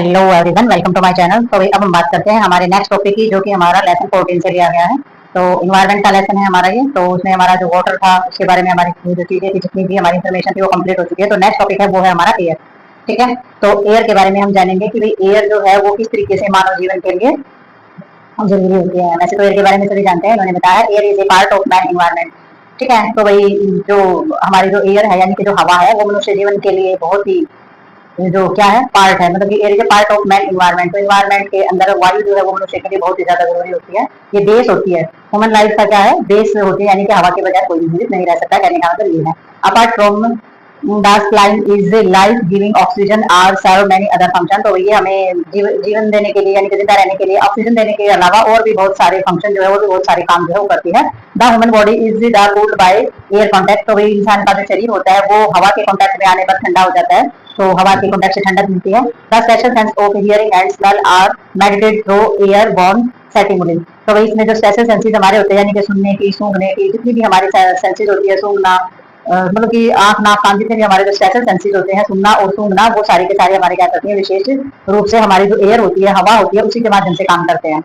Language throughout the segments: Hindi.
Hello everyone, welcome to my channel. तो अब हम बात करते हैं हमारे नेक्स्ट टॉपिक की, जो कि हमारा लेसन 14 से लिया गया है। तो इन्वायरमेंट का लेसन है हमारा ये। तो उसमें हमारा जो वाटर था उसके बारे में हमारी जो चीजें थी, जितनी भी हमारी इन्फॉर्मेशन थी वो कंप्लीट हो चुकी है। तो नेक्स्ट टॉपिक है वो है हमारा एयर। ठीक है, तो एयर के बारे में हम जानेंगे कि भाई एयर जो है वो किस तरीके से मानव जीवन के लिए जरूरी होती है। वैसे तो एयर के बारे में सभी जानते हैं, इन्होंने बताया air is A part of man environment. ठीक है, तो भाई जो हमारी जो एयर है यानी कि जो हवा है वो मनुष्य जीवन के लिए बहुत ही जो क्या है पार्ट है, मतलब कि air is part of man environment. तो इन्वायरमेंट के अंदर वायु जो है वो मनुष्य के लिए बहुत ही ज्यादा जरूरी होती है। ये बेस होती है ह्यूमन लाइफ का, क्या है बेस होती है, यानी कि हवा के बगैर कोई भी जीवित नहीं रह सकता। कहने का मतलब ये है। Apart from this plant is life giving oxygen are serve many other function. तो ये हमें जीवन देने के लिए यानी कि जिंदा रहने के लिए ऑक्सीजन देने के अलावा और भी बहुत सारे फंक्शन जो है वो भी बहुत सारे काम जो है वो करती है। The human body is the cooled by air contact. तो वही इंसान का जो शरीर होता है वो हवा के कॉन्टैक्ट में आने पर ठंडा हो जाता है। तो हवा के कॉन्टैक्ट से ठंडक मिलती है। The special sense of hearing and smell are mediated through airborne stimuli. तो वही इसमें जो स्पेशल सेंसेस हमारे होते हैं यानी कि सुनने की, सूंघने की, जितनी भी हमारी सेंसेस होती है, सूंघना मतलब कि आंख नाक कान, जितने भी हमारे जो स्पेशल सेंसेस होते हैं, सुनना और सूंघना, वो सारे के सारे हमारे क्या करती है विशेष रूप से हमारी जो एयर होती है, हवा होती है, उसी के माध्यम से काम करते हैं।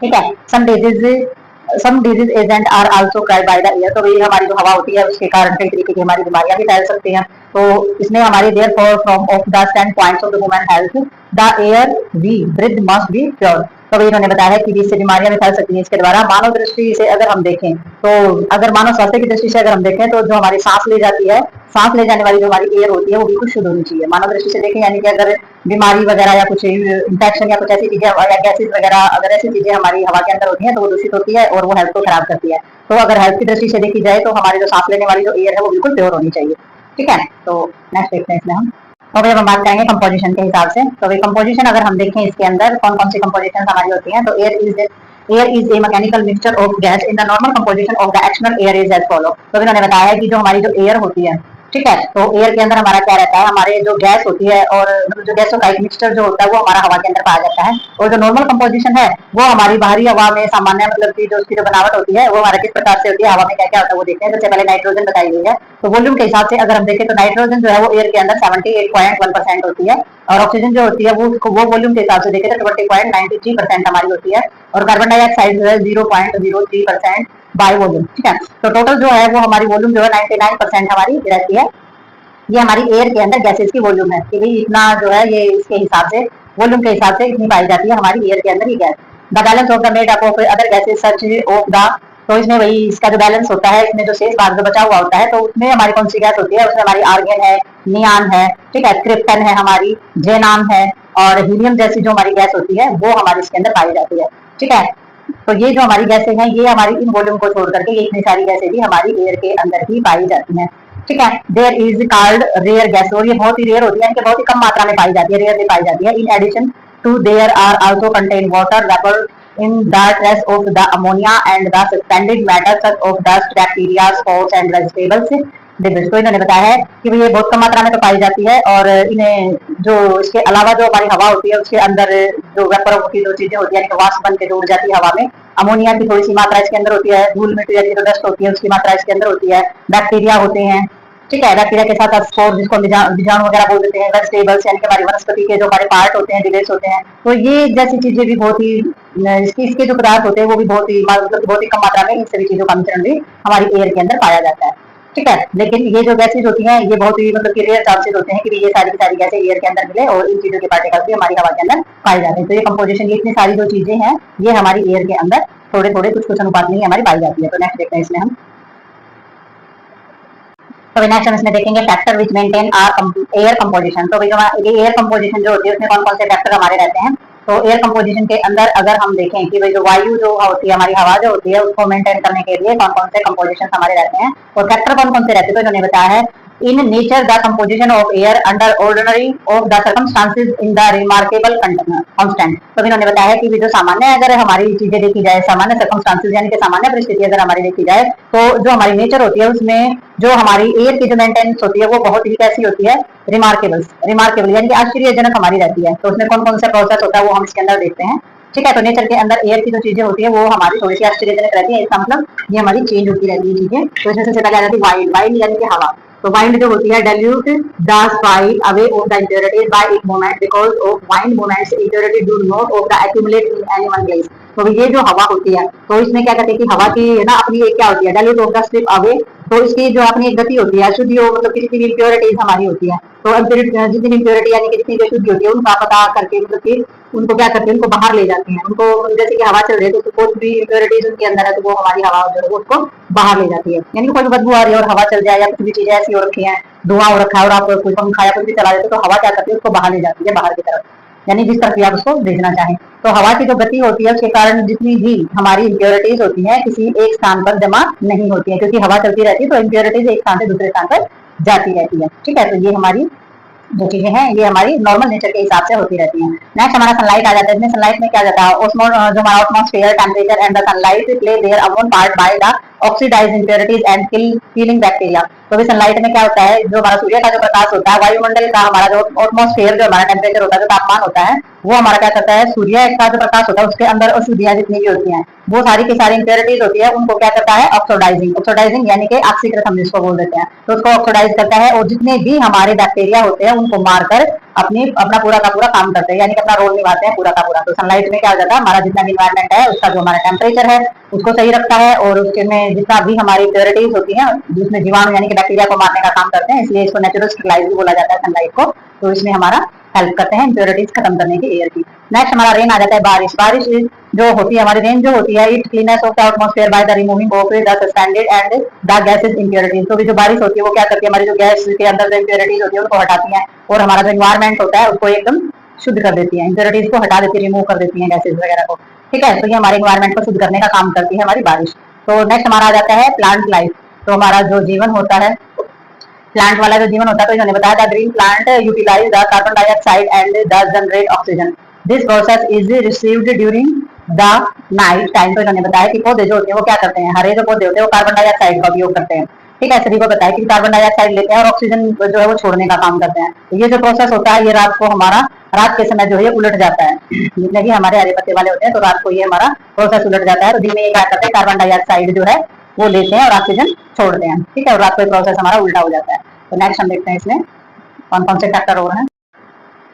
ठीक है, some disease agent are also carried by the air. तो ये हमारी जो हवा होती है उसके कारण कई तरीके की हमारी बीमारियां भी फैल सकती हैं। तो इसमें हमारी therefore from of the standpoints of the human health the air we breathe must be pure. तो भी इन्होंने बताया है कि इससे बीमारियां भी फैल सकती हैं इसके द्वारा। मानव दृष्टि से अगर हम देखें तो अगर मानव स्वास्थ्य की दृष्टि से अगर हम देखें तो जो हमारी सांस ली जाती है, सांस ले जाने वाली जो हमारी एयर होती है वो बिल्कुल शुद्ध होनी चाहिए मानव दृष्टि से देखें। यानी कि अगर बीमारी वगैरह या कुछ इंफेक्शन या कुछ ऐसी चीजें या गैसेज वगैरह अगर ऐसी चीजें हमारी हवा के अंदर होती हैं तो वो दूषित होती है और वो हेल्थ को खराब करती है। तो अगर हेल्थ की दृष्टि से देखी जाए तो हमारी जो सांस लेने वाली जो एयर है वो बिल्कुल प्योर होनी चाहिए। ठीक है, तो नेक्स्ट देखते हैं इसमें हम। तो अभी हम बात करेंगे कंपोजिशन के हिसाब से। तो भाई कंपोजिशन अगर हम देखें इसके अंदर कौन कौन सी कंपोजिशन हमारी होती हैं, तो air is a mechanical mixture of gas in the normal composition of the external air is as follow. तो इन्होंने बताया है कि जो हमारी जो एयर होती है, ठीक है, तो एयर के अंदर हमारा क्या रहता है, हमारे जो गैस होती है और जो गैसों का एक मिक्सचर जो होता है वो हमारा हवा के अंदर पाया जाता है। और जो नॉर्मल कंपोजिशन है वो हमारी बाहरी हवा में सामान्य मतलब की जो उसकी जो बनावट होती है वो हमारा किस प्रकार से होती है, हवा में क्या क्या होता है वो देखते हैं। सबसे पहले नाइट्रोजन बताई गई है। तो वॉल्यूम के हिसाब से अगर हम देखें तो नाइट्रोजन जो है वो एयर के अंदर 78.1% होती है और ऑक्सीजन जो होती है वो वॉल्यूम के हिसाब से देखें तो 20.93% हमारी होती है और कार्बन डाइऑक्साइड जो है 0.03% बाय वॉल्यूम। ठीक है, तो टोटल जो है वो हमारी वॉल्यूम जो है 99% हमारी रहती है। ये हमारी एयर के अंदर गैसेस की वॉल्यूम है कि भाई इतना जो है ये इसके हिसाब से वॉल्यूम के हिसाब से इतनी पाई जाती है हमारी एयर के अंदर ही gas. The balance of the made up of other gases such of the. तो इसमें वही इसका जो बैलेंस होता है, इसमें जो शेष भाग जो बचा हुआ होता है, तो उसमें हमारी कौन सी गैस होती है, उसमें हमारी आर्गन है, नियान है, ठीक है, क्रिप्टन है, हमारी जेनान है और हीलियम जैसी जो हमारी गैस होती है वो हमारी इसके अंदर पाई जाती है। ठीक है, तो ये जो हमारी गैसें हैं ये हमारी इन वॉल्यूम को छोड़ करके ये इतनी सारी गैसें भी हमारी एयर के अंदर ही पाई जाती हैं। ठीक है, there is called rare gas. और ये बहुत ही रेयर होती है, इनके बहुत ही कम मात्रा में पाई जाती है, रेयर में पाई जाती है। In addition to there are also contain water vapour in the trace of the ammonia and the suspended matter such of dust, bacteria, spores and vegetables। तो इन्होंने बताया है कि ये बहुत कम मात्रा में तो पाई जाती है और इन्हें जो इसके अलावा जो हमारी हवा होती है उसके अंदर जो वेपर की जो चीजें होती है यानी वाष्प बन के जो उड़ जाती है हवा में, अमोनिया की थोड़ी सी मात्रा इसके अंदर होती है, धूल मिट्टी यानी जो डस्ट होती है उसकी मात्रा इसके अंदर होती है, बैक्टीरिया होते हैं, ठीक है, बैक्टीरिया के साथ स्पोर जिसको बीजाणु वगैरह बोल देते हैं, वेजिटेबल्स यानी कि हमारी वनस्पति के जो हमारे पार्ट होते हैं, डिलेट्स होते हैं। तो ये जैसी चीजें भी बहुत ही इसके जो पदार्थ होते हैं वो भी बहुत ही मतलब बहुत ही कम मात्रा में इन सभी चीजों का मिश्रण भी हमारी एयर के अंदर पाया जाता है। ठीक है, लेकिन ये जो गैसेज होती हैं ये बहुत ही मतलब कि रेयर चांसेस होते हैं कि ये सारी की सारी गैसें एयर के अंदर मिले और इन चीजों के पार्टिकल्स भी हमारी हवा के अंदर पाए जाते हैं। तो ये कंपोजिशन ये इतनी सारी जो चीजें हैं ये हमारी एयर के अंदर थोड़े थोड़े कुछ अनुपात में हमारी पाई जाती है। तो नेक्स्ट देखते हैं इसमें हम। तो नेक्स्ट हम इसमें देखेंगे factor which maintain our air composition. तो ये एयर कंपोजिशन जो होती है उसमें कौन कौन से फैक्टर हमारे रहते हैं। तो एयर कंपोजिशन के अंदर अगर हम देखें कि भाई जो वायु जो होती है हमारी हवा जो होती है उसको मेंटेन करने के लिए कौन कौन से कंपोजिशन हमारे रहते हैं और फैक्टर कौन कौन से रहते हैं। तो इन्होंने बताया है in nature the composition of air under ordinary of the circumstances in the remarkable constant. तो इन्होंने बताया है कि जो सामान्य अगर हमारी चीजें देखी जाए, सामान्य सर्कमस्टांसेस यानी कि सामान्य परिस्थिति अगर हमारी देखी जाए तो जो हमारी नेचर होती है उसमें जो हमारी एयर की जो मेंटेनेंस होती है वो बहुत ही कैसी होती है, रिमार्केबल यानी कि आश्चर्यजनक हमारी रहती है। तो उसमें कौन कौन सा प्रोसेस होता है वो हम इसके अंदर देखते हैं। ठीक है, तो नेचर के अंदर एयर की जो चीजें होती है वो हमारी थोड़ी सी आश्चर्यजनक रहती है, इसका मतलब ये हमारी चेंज होती रहती है चीजें। तो इसमें सबसे पहले आ जाती है वाइड यानी कि हवा। तो वाइंड जो होती है dilute the spice away of the impurities by it movement because of wind movements impurity do not of the accumulate in any one place. तो ये जो हवा होती है तो इसमें क्या कहते हैं कि हवा की है ना अपनी एक क्या होती है dilute of the strip away. तो इसकी जो अपनी एक गति होती है अशुद्धि मतलब किसी भी इम्प्योरिटीज हमारी होती है तो जितनी इम्प्योरिटी यानी कि जितनी अशुद्धि होती है उनका पता करके मतलब कि उनको क्या करते हैं उनको बाहर ले जाते हैं। उनको जैसे कि हवा चल रही है तो कुछ भी इम्प्योरिटीज उनके अंदर है तो वो हमारी हवा जो है वो उसको बाहर ले जाती है। यानी कि कोई बदबू आ रही है और हवा चल जाए या कुछ भी चीजें ऐसी हो रखी है धुआं हो रखा है और आप कोई पंखा या कुछ भी चला देते तो हवा क्या करती है उसको बाहर ले जाती है बाहर की तरफ यानी जिस तरफ भी आप उसको भेजना चाहें। तो हवा की जो गति होती है उसके कारण जितनी भी हमारी इम्प्योरिटीज होती है किसी एक स्थान पर जमा नहीं होती है क्योंकि हवा चलती रहती है तो इम्प्योरिटीज एक स्थान से दूसरे स्थान पर जाती रहती है। ठीक है, तो ये हमारी जो चीजें हैं ये हमारी नॉर्मल नेचर के हिसाब से होती रहती हैं। नेक्स्ट हमारा सनलाइट आ जाता है। इसमें सनलाइट में क्या जाता है जो हमारा atmosphere temperature and the sunlight play their own part by the oxidize impurities and killing bacteria. तो भी सनलाइट में क्या होता है जो हमारा सूर्य का जो प्रकाश होता है वायुमंडल का हमारा जो एटमॉस्फेयर जो हमारा टेम्परेचर होता है जो तापमान होता है वो हमारा क्या करता है सूर्य का जो प्रकाश होता है उसके अंदर अशुद्धियां जितनी भी होती हैं वो सारी की सारी इम्प्योरिटीज होती है उनको क्या करता है ऑक्सीडाइजिंग यानी कि ऑक्सीकृत हम जिसको बोल देते हैं तो उसको ऑक्सीडाइज करता है और जितने भी हमारे बैक्टीरिया होते हैं उनको मारकर अपना पूरा का पूरा काम करते हैं यानी कि अपना रोल निभाते हैं पूरा का पूरा। तो सनलाइट में क्या हो जाता है हमारा जितना भी इन्वायरमेंट है उसका जो हमारा टेम्परेचर है उसको सही रखता है और उसके में जितना भी हमारी इम्प्योरिटीज होती है जिसमें जीवाणु यानी कि बैक्टीरिया को मारने का काम करते हैं इसलिए इसको नेचुरल स्टरलाइज भी बोला जाता है सनलाइट को। तो इसमें हमारा हेल्प करते हैं इम्प्योरिटीज खत्म करने की एयर की। नेक्स्ट हमारा रेन आ जाता है बारिश जो होती है हमारी रेन जो होती है it cleanness of the atmosphere by the removing of the suspended and the gases impurities. तो जो बारिश होती है वो क्या करती है हमारी जो गैस के अंदर जो इम्प्योरिटीज होती है उनको हटाती है और हमारा जो इन्वायरमेंट होता है उसको एकदम शुद्ध कर देती है इम्प्योरिटीज को हटा देती है रिमूव कर देती है गैसेज वगैरह को। ठीक है, तो ये हमारे इन्वायरमेंट को शुद्ध करने का काम करती है हमारी बारिश। तो नेक्स्ट हमारा आ जाता है प्लांट लाइफ। तो हमारा जो जीवन होता है प्लांट वाला जो जीवन होता है तो इन्होंने बताया the green plant utilize the carbon dioxide and the generate oxygen. This process is received during the night time. तो इन्होंने बताया कि पौधे जो होते हैं वो क्या करते हैं हरे जो पौधे होते हैं वो कार्बन डाइऑक्साइड का उपयोग करते हैं। ठीक है, सभी को बताया कि कार्बन डाइऑक्साइड लेते हैं और ऑक्सीजन जो है वो छोड़ने का काम करते हैं। तो ये जो प्रोसेस होता है ये रात को हमारा रात के समय जो है उलट जाता है जितने भी हमारे हरे पत्ते वाले होते हैं तो रात को ये हमारा प्रोसेस उलट जाता है। तो दिन में ये क्या करते हैं कार्बन डाइऑक्साइड जो है वो लेते हैं और ऑक्सीजन छोड़ते हैं। ठीक है, और रात को प्रोसेस हमारा उल्टा हो जाता है। तो नेक्स्ट हम देखते हैं इसमें कौन कौन से फैक्टर हो रहे हैं।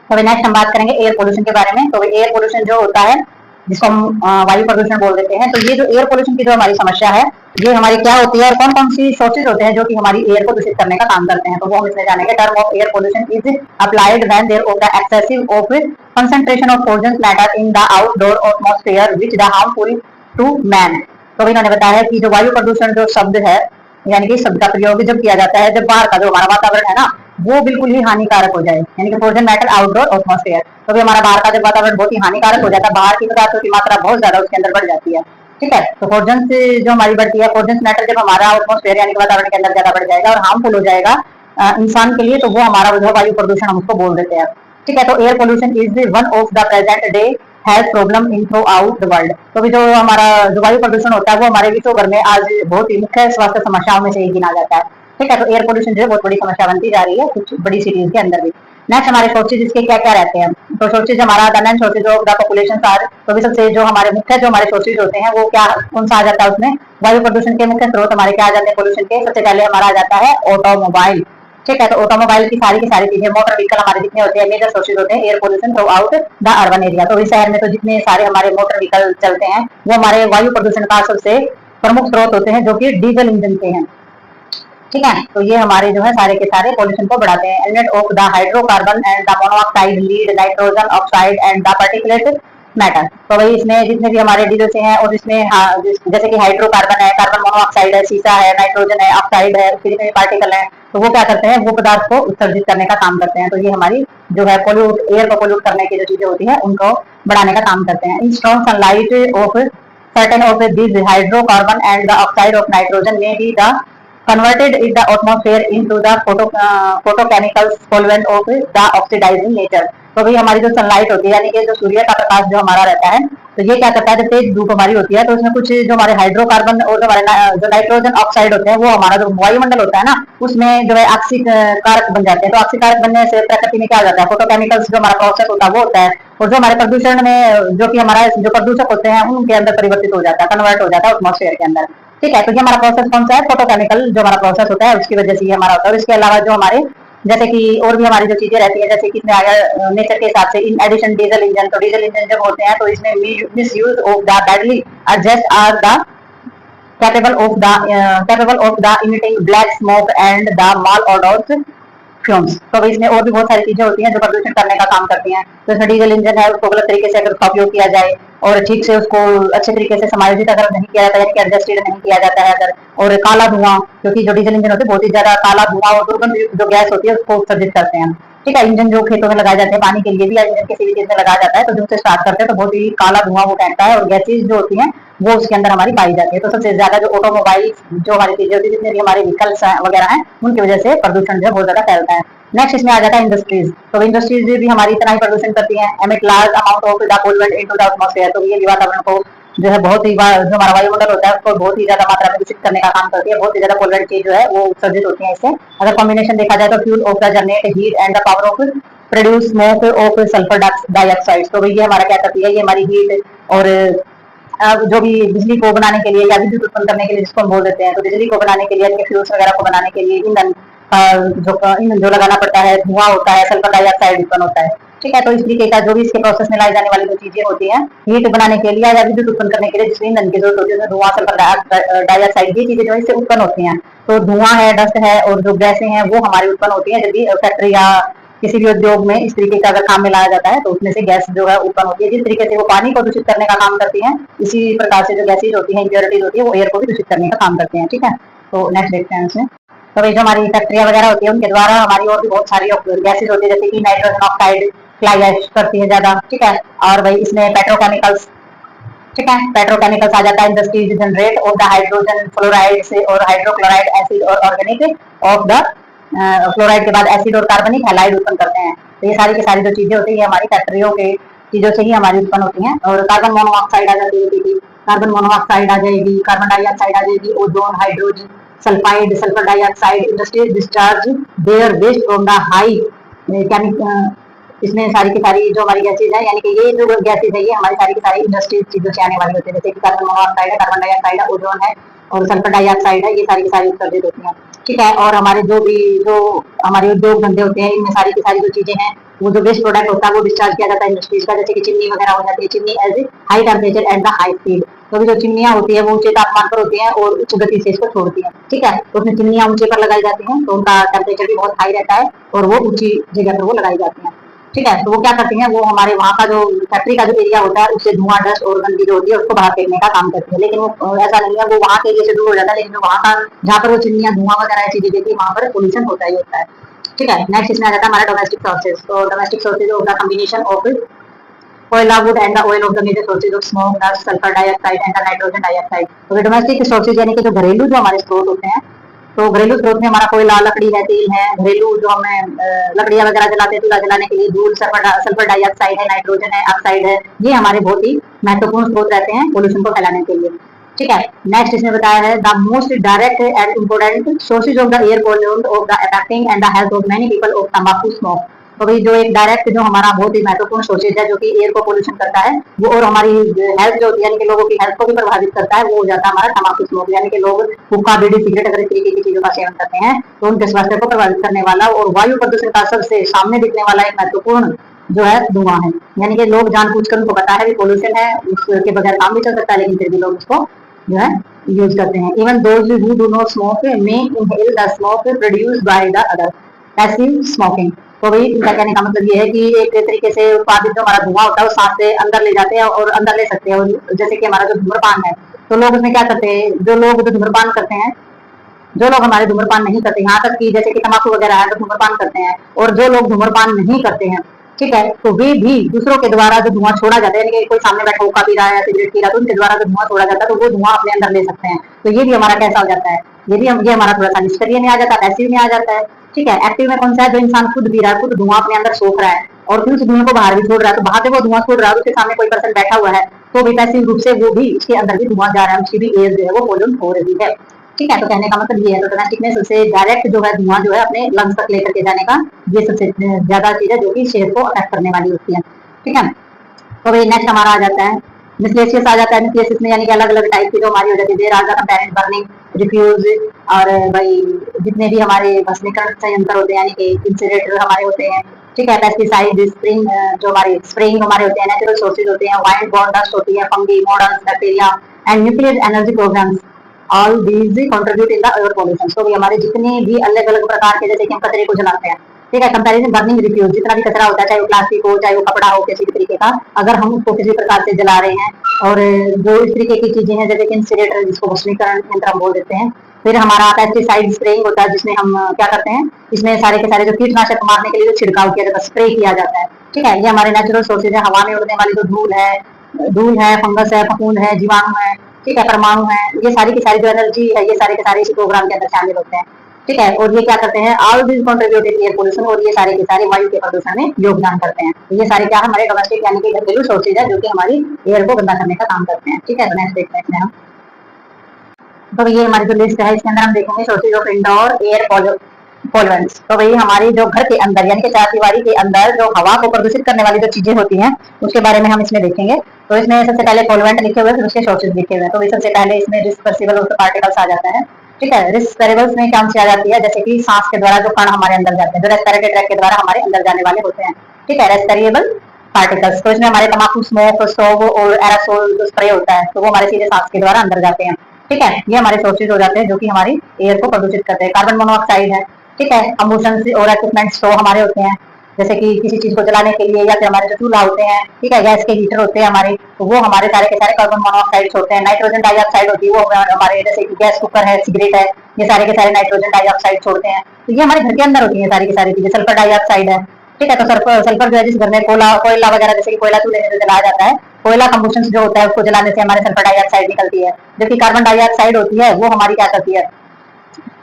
तो नेक्स्ट हम बात करेंगे एयर पोल्यूशन के बारे में। तो एयर पोल्यूशन जो होता है जिसको हम वायु प्रदूषण बोल देते हैं। तो ये जो एयर पोल्यूशन की जो हमारी समस्या है ये हमारी क्या होती है और कौन कौन सी सोर्सेज होते हैं जो कि हमारी एयर को दूषित करने का काम करते हैं। तो वो हम इसमें जानेंगे। Term of air pollution is applied when there of the excessive of concentration of pollution matter in the outdoor atmosphere which the harmful to man. तो इन्होंने बताया कि जो वायु प्रदूषण जो शब्द है यानी कि शब्द का प्रयोग जब किया जाता है जब बाहर का जो हमारा वातावरण है ना वो बिल्कुल ही हानिकारक हो जाए यानी कि पोल्यूशन मैटर आउटडोर एटमॉस्फेयर। तो भी हमारा बाहर का जब वातावरण बहुत ही हानिकारक हो जाता है बाहर की पदार्थों की मात्रा बहुत ज्यादा उसके अंदर बढ़ जाती है। ठीक है, तो पोल्यूशन से जो हमारी बढ़ती है पोल्यूशन मैटर जब हमारा एटमॉस्फेयर यानी कि वातावरण के अंदर ज्यादा बढ़ जाएगा और हार्मफुल हो जाएगा इंसान के लिए तो वो हमारा जो वायु प्रदूषण हम उसको बोल देते हैं। ठीक है, तो air pollution is one of the present day health problem in through out the world. तो भी जो हमारा जो वायु प्रदूषण होता है वो हमारे विश्व भर में आज बहुत ही मुख्य स्वास्थ्य समस्याओं में से एक गिना जाता है। ठीक है, तो एयर पोल्यूशन जो है बहुत बड़ी समस्या बनती जा रही है कुछ बड़ी सिटीज के अंदर भी। नेक्स्ट हमारे सोर्सेज इसके क्या क्या रहते हैं। तो सोर्सेज हमारा the main sources of the population are. तो भी सबसे जो हमारे मुख्य जो हमारे सोर्सेज होते हैं वो क्या कौन सा आ जाता है उसमें वायु प्रदूषण के मुख्य स्रोत हमारे क्या आ जाते हैं पोल्यूशन के। सबसे पहले हमारा आ जाता है ऑटोमोबाइल। ठीक है, तो ऑटोमोबाइल की सारी चीजें मोटर व्हीकल हमारे जितने होते हैं मेजर सोर्सेज होते हैं air pollution through out the urban area. तो इस शहर में तो जितने सारे हमारे मोटर व्हीकल चलते हैं वो हमारे वायु प्रदूषण का सबसे प्रमुख स्रोत होते हैं जो कि डीजल इंजन के हैं। ठीक है, तो ये हमारे जो है सारे के सारे पोल्यूशन को बढ़ाते हैं। Element of the hydrocarbon and the monoxide lead nitrogen oxide and the particulate matter. तो भाई इसमें जितने भी हमारे डीजल से हैं और इसमें जैसे कि हाइड्रोकार्बन है कार्बन मोनोऑक्साइड है सीसा है नाइट्रोजन है ऑक्साइड है फिर जितने पार्टिकल है तो वो क्या करते हैं वो पदार्थ को उत्सर्जित करने का काम करते हैं। तो ये हमारी जो है पोल्यूट एयर को पोल्यूट करने की जो चीजें होती है उनको बढ़ाने का काम करते हैं। इन strong sunlight of certain of these hydrocarbon and the oxide of nitrogen may be the converted in the atmosphere into the photochemical solvent of the oxidizing nature। तो भाई हमारी जो सनलाइट होती है, यानी कि जो सूर्य का प्रकाश जो हमारा रहता है, तो ये क्या करता है, जब तेज धूप हमारी होती है तो उसमें कुछ जो हमारे हाइड्रोकार्बन और जो हमारे जो नाइट्रोजन ऑक्साइड होते हैं, वो हमारा जो वायुमंडल होता है ना, उसमें जो है ऑक्सीकारक बन जाते हैं। तो ऑक्सीकारक बनने से प्रकृति में क्या हो जाता है, फोटोकेमिकल्स जो हमारा प्रोसेस होता है वो होता है, और जो हमारे प्रदूषण में जो कि हमारा जो प्रदूषक होते हैं उनके अंदर परिवर्तित हो जाता है, कन्वर्ट हो जाता है एटमॉस्फेयर के अंदर। ठीक है, तो ये हमारा प्रोसेस कौन सा है, फोटोकेमिकल जो हमारा प्रोसेस होता है उसकी वजह से ये हमारा होता है। और इसके अलावा जो हमारे जैसे कि और भी हमारी जो चीजें रहती है, जैसे कि इसमें आया नेचर के हिसाब से इन एडिशन डीजल इंजन, तो डीजल इंजन जब होते हैं तो इसमें misuse of the badly adjust are the capable of the emitting black smoke and the malodorous fumes. तो भाई इसमें और भी बहुत सारी चीजें होती हैं जो प्रदूषण करने का काम करती हैं। तो इसमें डीजल इंजन है, उसको गलत तरीके से अगर उसका उपयोग किया जाए और ठीक से उसको अच्छे तरीके से समायोजित अगर नहीं किया जाता, यानी कि एडजस्टेड नहीं किया जाता है अगर, और काला धुआं, क्योंकि जो डीजल इंजन होते हैं बहुत ही ज्यादा काला धुआं और दुर्गंध जो गैस होती है उसको उत्सर्जित करते हैं। ठीक है, इंजन जो खेतों में लगाए जाते हैं पानी के लिए भी, या इंजन किसी भी चीज में लगाया जाता है, तो जब उसे स्टार्ट करते हैं तो बहुत ही काला धुआं वो फैलता है और गैसेज जो होती हैं वो उसके अंदर हमारी पाई जाती है। तो सबसे ज्यादा जो ऑटोमोबाइल जो हमारी चीजें होती है, जितने भी हमारे व्हीकल्स वगैरह हैं, उनकी वजह से प्रदूषण जो बहुत ज्यादा फैलता है। नेक्स्ट इसमें आ जाता है इंडस्ट्रीज। तो इंडस्ट्रीज भी हमारी इतना ही प्रदूषण करती है, emit large amount of the pollutant into the atmosphere. तो ये भी वातावरण को जो है बहुत ही जो हमारा वायुमंडल होता है उसको बहुत ही ज्यादा मात्रा में दूषित करने का काम करती है। बहुत ही ज्यादा पोल्यूएंट चीज जो है वो उत्सर्जित होती है इससे। अगर कॉम्बिनेशन देखा जाए तो fuel of the generate heat and the power of produce smoke of sulphur dioxide. तो ये हमारा क्या करती है, ये हमारी हीट और जो भी बिजली को बनाने के लिए या विद्युत उत्पन्न करने के लिए जिसको हम बोल देते हैं, तो बिजली को बनाने के लिए, फ्यूल्स वगैरह को बनाने के लिए ईंधन जो लगाना पड़ता है, धुआं होता है, सल्फर डाइऑक्साइड उत्पन्न होता है। ठीक है, तो इस तरीके का जो भी इसके प्रोसेस में लाई जाने वाली जो चीजें होती हैं हीट बनाने के लिए या विद्युत उत्पन्न करने के लिए जिस ईंधन की जरूरत होती है, उसमें धुआं, सल्फर डाइऑक्साइड, ये चीजें जो इससे उत्पन्न होती हैं। तो धुआं है, डस्ट है और जो गैसें हैं वो हमारी उत्पन्न होती है जब भी फैक्ट्री या किसी भी उद्योग में इस तरीके का अगर काम में लाया जाता है, तो उसमें से गैस जो है उत्पन्न होती है। जिस तरीके से वो पानी को दूषित करने का काम करती है, इसी प्रकार से जो गैसेज होती है, इंप्योरिटीज होती है, वो एयर को भी दूषित करने का काम करते हैं। ठीक है, तो नेक्स्ट देखते हैं इसमें। तो भाई जो हमारी फैक्ट्रियां वगैरह होती है उनके द्वारा हमारी और भी बहुत सारी गैसेज होती है, जैसे कि नाइट्रोजन ऑक्साइड फ्लाई ऐश करती है ज्यादा। ठीक है, और भाई इसमें पेट्रोकेमिकल्स, ठीक है, पेट्रोकेमिकल्स आ जाता है, industries generate of the hydrogen fluoride से और हाइड्रोक्लोराइड एसिड और ऑर्गेनिक ऑफ द फ्लोराइड के बाद एसिड और कार्बनिक हैलाइड उत्पन्न करते हैं। तो ये सारी की सारी जो चीजें होती है हमारी फैक्ट्रियों के चीजों से ही हमारी उत्पन्न होती हैं। और कार्बन मोनोऑक्साइड आ जाती है, कार्बन मोनोऑक्साइड आ जाएगी, कार्बन डाइऑक्साइड आ जाएगी, ozone, hydrogen sulphide, sulphur dioxide, industries discharge their waste from the high इसमें सारी की सारी जो हमारी गैसेज है, यानी कि ये जो गैसेज है ये हमारी सारी की सारी इंडस्ट्रीज चीजों से आने वाली होती है, जैसे कि कार्बन मोनोऑक्साइड है, कार्बन डाइऑक्साइड है, ओजोन है और सल्फर डाइऑक्साइड है, ये सारी की सारी उत्सर्जित होती हैं। ठीक है, और हमारे जो हमारे उद्योग धंधे होते हैं, इनमें सारी की सारी जो चीजें हैं, वो जो वेस्ट प्रोडक्ट होता है वो डिस्चार्ज किया जाता है इंडस्ट्रीज का, जैसे कि चिमनी वगैरह हो जाती है, chimney as high temperature and the high speed. तो भी जो चिमनियां होती है वो ऊंचे तापमान पर होती हैं और उच्च गति से इसको छोड़ती है। ठीक है, तो उसमें चिमनियां ऊंचे पर लगाई जाती हैं, तो उनका टेम्परेचर भी बहुत हाई रहता है और वो ऊंची जगह पर वो लगाई जाती है। ठीक है, तो वो क्या करती हैं, वो हमारे वहाँ का जो फैक्ट्री का जो एरिया होता है उससे धुआं, डस्ट और गंदगी जो होती है उसको बाहर फेंकने का काम करती है। लेकिन वो ऐसा नहीं है, वो वहाँ के एरिया से दूर हो जाता है, लेकिन जो वहाँ का जहाँ पर वो चिमनियां, धुआं वगैरह चीजें देती है वहाँ पर पोल्यूशन होता ही होता है। ठीक है, नेक्स्ट इसमें आ जाता है हमारा डोमेस्टिक सोर्सेज। तो domestic sources of the combination of koyla, wood and the oil of the major sources of smoke, dust, sulphur dioxide and the nitrogen dioxide. तो डोमेस्टिक सोर्सेज यानी कि जो घरेलू जो हमारे स्रोत होते हैं, तो घरेलू स्रोत में हमारा कोयला, लकड़ी है, तेल है, घरेलू जो हमें लकड़ियां वगैरह जलाते हैं, चूल्हा जलाने के लिए धूल, सल्फर डाइऑक्साइड है, नाइट्रोजन है, ऑक्साइड है, ये हमारे बहुत ही महत्वपूर्ण स्रोत रहते हैं पोल्यूशन को फैलाने के लिए। ठीक है, नेक्स्ट इसमें बताया है the most direct and important sources of the air pollution of the affecting and the health of many people of तंबाकू स्मोक। तो भाई जो एक डायरेक्ट जो हमारा बहुत ही महत्वपूर्ण सोर्सेज है जो कि एयर को पोल्यूशन करता है वो, और हमारी हेल्थ जो होती है, यानी कि लोगों की हेल्थ को भी प्रभावित करता है, वो हो जाता है हमारा तंबाकू स्मोक। यानी कि लोग हुक्का, बीड़ी, सिगरेट अगर इस तरीके की चीजों का सेवन करते हैं तो उनके स्वास्थ्य को प्रभावित करने वाला और वायु प्रदूषण का सबसे सामने दिखने वाला एक महत्वपूर्ण जो है धुआं है। यानी कि लोग जानबूझकर उनको पता है कि पोल्यूशन है, उसके बगैर काम भी चल सकता है, लेकिन फिर भी लोग उसको जो है यूज करते हैं। Even those who do not smoke may inhale the smoke produced by the other, passive smoking. तो भाई इनका कहने का मतलब ये है कि एक तरीके से उत्पादित जो हमारा धुआं होता है वो सांस से अंदर ले जाते हैं और अंदर ले सकते हैं। और जैसे कि हमारा जो धूम्रपान है, तो लोग उसमें क्या करते हैं, जो लोग जो धूम्रपान करते हैं, जो लोग हमारे धूम्रपान नहीं करते, यहाँ तक कि जैसे कि तंबाकू वगैरह है तो धूम्रपान करते हैं, और जो लोग धूम्रपान नहीं करते हैं, ठीक है, तो वे भी दूसरों के द्वारा जो धुआं छोड़ा जाता है, यानी कि कोई सामने बैठा हुक्का पी रहा है, सिगरेट पी रहा है, तो उनके द्वारा जो धुआं छोड़ा जाता है तो वो धुआं अपने अंदर ले सकते हैं। तो ये भी हमारा कैसा हो जाता है, ये हमारा थोड़ा सा निष्क्रिय में आ जाता है, पैसिव में आ जाता है। ठीक है, एक्टिव में कौन सा है, जो इंसान खुद पी रहा है, खुद धुआं अपने अंदर सोख रहा है, और फिर उस धुएं को बाहर भी छोड़ रहा है, तो बाहर से वो धुआं छोड़ रहा है, उसके सामने कोई पर्सन बैठा हुआ है, तो भी पैसिव रूप से वो भी इसके अंदर भी धुआं जा रहा है, उसकी भी एयर जो है वो पोल्यूट हो रही है। ठीक है, तो कहने का मतलब ये है, तो डोमेस्टिक में सबसे डायरेक्ट जो है धुआं जो है अपने लंग्स तक लेकर के जाने का, ये सबसे ज्यादा चीज है जो कि सेहत को अफेक्ट करने वाली होती है। ठीक है, तो भाई नेक्स्ट हमारा आ जाता है मिसलेशियस आ जाता है। मिसलेशियस में यानी कि अलग अलग टाइप की जो हमारी हो जाती है, देर आर कंपेरेंट बर्निंग, रिफ्यूज, और भाई जितने भी हमारे भस्मीकरण संयंत्र होते हैं यानी कि इंसिनरेटर हमारे होते हैं। ठीक है, पेस्टिसाइड, स्प्रिंग जो हमारे स्प्रेइंग हमारे होते हैं, नेचुरल सोर्सेज होते हैं, वाइल्ड बॉर्न डस्ट होती है, fungi, modern bacteria and nuclear energy programmes, all these contribute in the air pollution. तो भी हमारे जितने भी अलग अलग प्रकार के, जैसे कि हम कचरे को जलाते हैं, ठीक है, कंपैरिजन बर्निंग रिफ्यूज, जितना भी कचरा होता है, चाहे वो प्लास्टिक हो, चाहे वो कपड़ा हो, किसी भी तरीके का, अगर हम उसको किसी प्रकार से जला रहे हैं, और जो इस तरीके की चीजें हैं जैसे कि इंसिनरेटर, जिसको भस्मीकरण यंत्र हम बोल देते हैं, फिर हमारा पेस्टिसाइड स्प्रेइंग होता है, जिसमें हम क्या करते हैं, इसमें सारे के सारे जो कीटनाशक मारने के लिए जो छिड़काव किया जाता है, स्प्रे किया जाता है। ठीक है, ये हमारे नेचुरल सोर्सेज है। हवा में उड़ने वाली जो धूल है, फंगस है, फफूंद है, जीवाणु है, ठीक है, परमाणु है, ये सारी की सारी जो एनर्जी है, ये सारे के सारे इसी प्रोग्राम के अंदर शामिल होते हैं। ठीक है, और ये क्या करते हैं, all this contribute in air pollution, और ये सारे के सारे वायु के प्रदूषण में योगदान करते हैं। तो ये सारे क्या हमारे डोमेस्टिक यानी कि घरेलू सोर्सेज है जो कि हमारी एयर को गंदा करने का काम करते हैं। ठीक है, तो नेक्स्ट देखते हैं इसमें हम, तो ये हमारी जो लिस्ट है इसके अंदर हम देखेंगे सोर्सेज ऑफ इंडोर एयर पॉल्यूएंट्स। तो भाई हमारी जो घर के अंदर यानी कि चारदीवारी के अंदर जो हवा को प्रदूषित करने वाली जो चीजें होती हैं, उसके बारे में हम इसमें देखेंगे। तो इसमें सबसे पहले पॉल्यूएंट लिखे हुए, फिर उसके सोर्सेज लिखे हुए हैं। तो सबसे पहले इसमें रिवर्सिबल ऑफ द पार्टिकल्स आ जाता है। ठीक है, रिवर्सिबल्स में क्या आ जाती है, जैसे कि सांस के द्वारा जो कण हमारे अंदर जाते हैं, जो रेस्पिरेटरी ट्रैक के द्वारा हमारे अंदर जाने वाले होते हैं। ठीक है, रेस्पिरेबल पार्टिकल्स, तो इसमें हमारे तंबाकू स्मोक, स्टोव और एरोसोल जो स्प्रे होता है, तो वो हमारे सीधे सांस के द्वारा अंदर जाते हैं। ठीक है, ये हमारे सोर्सेज हो जाते हैं जो कि हमारी एयर को प्रदूषित करते हैं। कार्बन मोनोऑक्साइड है, ठीक है, कंबशन और इक्विपमेंट्स तो हमारे होते हैं, जैसे कि किसी चीज को जलाने के लिए, या फिर हमारे जो चूल्हा होते हैं, ठीक है, गैस के हीटर होते हैं हमारे, तो वो हमारे सारे के सारे कार्बन मोनोऑक्साइड होते हैं। नाइट्रोजन डाइऑक्साइड होती है, वो हमारे जैसे कि गैस कुकर है, सिगरेट है, ये सारे के सारे नाइट्रोजन डाइऑक्साइड छोड़ते हैं। तो ये हमारे घर के अंदर होती है सारी की सारी चीजें। सल्फर डाइऑक्साइड है, ठीक है, तो सल्फर जो है जिस घर में कोयला वगैरह, जैसे कि कोयला चूल्हे में जो जलाया जाता है, कोयला कंबशन जो होता है उसको जलाने से हमारे सल्फर डाइऑक्साइड निकलती है। जबकि कार्बन डाइऑक्साइड होती है वो हमारी क्या करती है,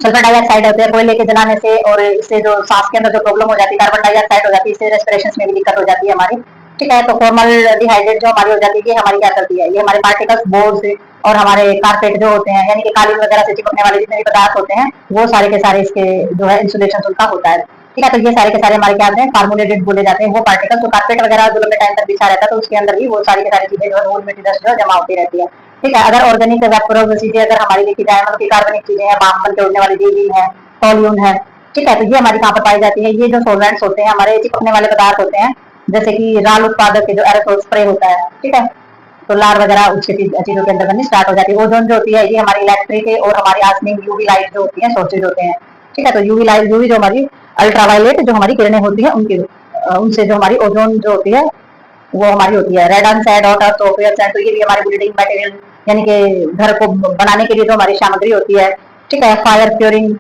सल्फर डाइऑक्साइड होते हैं कोयले के जलाने से, और इससे जो सांस के अंदर जो प्रॉब्लम हो जाती है, कार्बन डाइऑक्साइड हो जाती है, इससे रेस्पिरेशन में भी दिक्कत हो जाती है हमारी। ठीक है, तो फॉर्मल्डिहाइड जो हमारी हो जाती है, हमारी क्या करती है, ये हमारे पार्टिकल्स बोर्ड से और हमारे कारपेट जो होते हैं, यानी कि कालीन वगैरह से चिपकने वाले जितने भी पदार्थ होते हैं, वो सारे के सारे इसके जो है इंसुलेशन उनका होता है। ठीक है, तो ये सारे के सारे हमारे क्या होते हैं, फार्मुलेटेड बोले जाते हैं वो पार्टिकल। तो कारपेट वगैरह जो लंबे टाइम तक बिछा रहता है, तो उसके अंदर भी वो सारी की सारी चीजें जो है धूल मिट्टी डस्ट जो जमा होती रहती है। ठीक है, अगर ऑर्गेनिक वेपोरस चीजें अगर हमारी देखी जाए, मतलब की कार्बनिक चीजें हैं, बांस बन के उड़ने वाली जेली है, टोल्यून है, ठीक है, तो ये हमारी कहाँ पर पाई जाती है, ये जो सॉल्वेंट्स होते हैं हमारे चिपकने वाले पदार्थ होते हैं, जैसे कि राल उत्पादक के जो एरोसोल स्प्रे होता है, ठीक है, तो लार वगैरह उसके चीजों के अंदर बननी स्टार्ट हो जाती है। ओजोन जो होती है, ये हमारी इलेक्ट्रिक और हमारी आसमिक यूवी लाइट जो होती है सोर्सेज होते हैं। ठीक है, तो यूवी लाइट, यूवी जो हमारी अल्ट्रावायलेट जो हमारी किरणें होती है, उनकी उनसे जो हमारी ओजोन जो होती है वो हमारी होती है। रेडन से डॉट तो ये भी हमारी बिल्डिंग मटेरियल यानी कि घर को बनाने के लिए जो हमारी सामग्री होती है। ठीक है, फायर क्योरिंग,